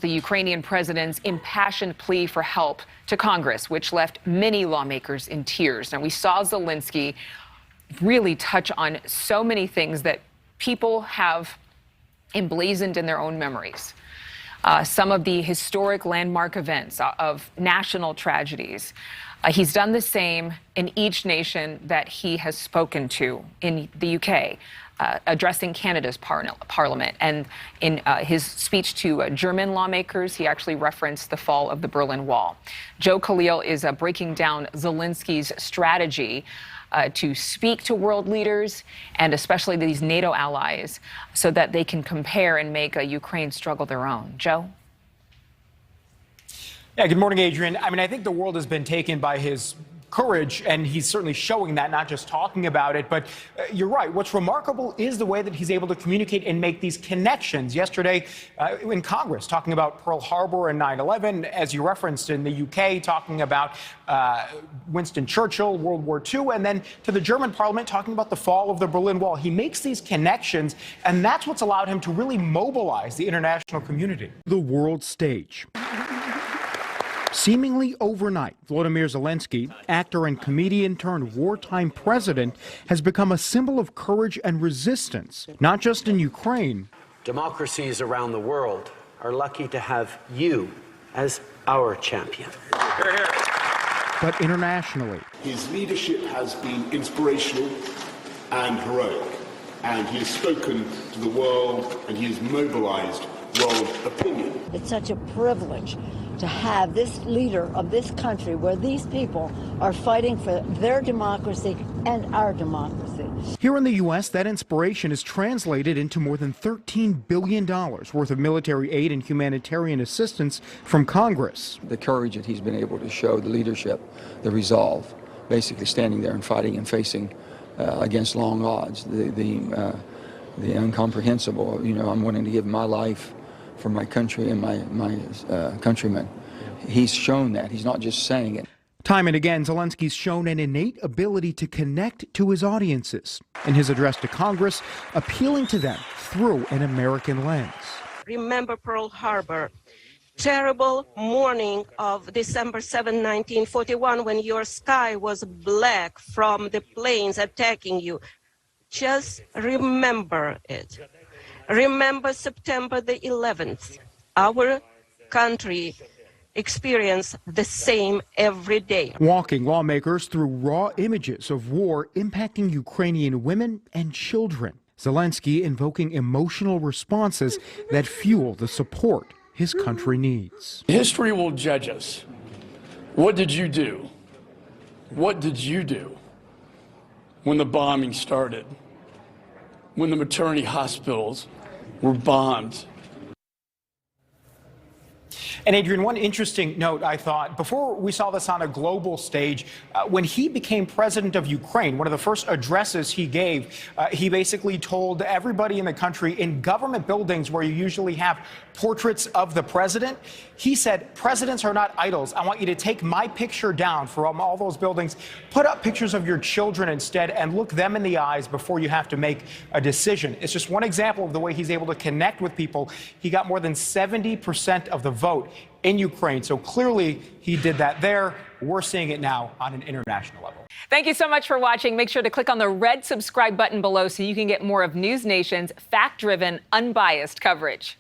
The Ukrainian president's impassioned plea for help to Congress, which left many lawmakers in tears. Now, we saw Zelenskyy really touch on so many things that people have emblazoned in their own memories. Some of the historic landmark events of national tragedies. He's done the same in each nation that he has spoken to in the UK, addressing Canada's parliament. And in his speech to German lawmakers, he actually referenced the fall of the Berlin Wall. Joe Khalil is breaking down Zelenskyy's strategy to speak to world leaders and especially these NATO allies so that they can compare and make Ukraine's struggle their own. Joe? Yeah, good morning, Adrienne. I think the world has been taken by his courage, and he's certainly showing that, not just talking about it. But you're right. What's remarkable is the way that he's able to communicate and make these connections. Yesterday in Congress, talking about Pearl Harbor and 9/11, as you referenced in the UK, talking about Winston Churchill, World War II, and then to the German parliament, talking about the fall of the Berlin Wall. He makes these connections, and that's what's allowed him to really mobilize the international community. The world stage. Seemingly overnight, Volodymyr Zelenskyy, actor and comedian turned wartime president, has become a symbol of courage and resistance, not just in Ukraine. Democracies around the world are lucky to have you as our champion. But internationally. His leadership has been inspirational and heroic, and he has spoken to the world and he has mobilized world opinion. It's such a privilege to have this leader of this country where these people are fighting for their democracy and our democracy. Here in the U.S., that inspiration is translated into more than $13 billion worth of military aid and humanitarian assistance from Congress. The courage that he's been able to show, the leadership, the resolve, basically standing there and fighting and facing against long odds, the incomprehensible. I'm willing to give my life for my country and my countrymen. He's shown that. He's not just saying it. Time and again, Zelensky's shown an innate ability to connect to his audiences. In his address to Congress, appealing to them through an American lens. Remember Pearl Harbor, terrible morning of December 7, 1941, when your sky was black from the planes attacking you. Just remember it. Remember September the 11th. Our country experienced the same every day. Walking lawmakers through raw images of war impacting Ukrainian women and children. Zelenskyy invoking emotional responses that fuel the support his country needs. History will judge us. What did you do? What did you do when the bombing started? When the maternity hospitals were bombed? And Adrienne, one interesting note, I thought, before we saw this on a global stage, when he became president of Ukraine, one of the first addresses he gave, he basically told everybody in the country, in government buildings where you usually have portraits of the president, he said, presidents are not idols. I want you to take my picture down from all those buildings, put up pictures of your children instead, and look them in the eyes before you have to make a decision. It's just one example of the way he's able to connect with people. He got more than 70% of the vote in Ukraine. So clearly he did that there. We're seeing it now on an international level. Thank you so much for watching. Make sure to click on the red subscribe button below so you can get more of NewsNation's fact-driven, unbiased coverage.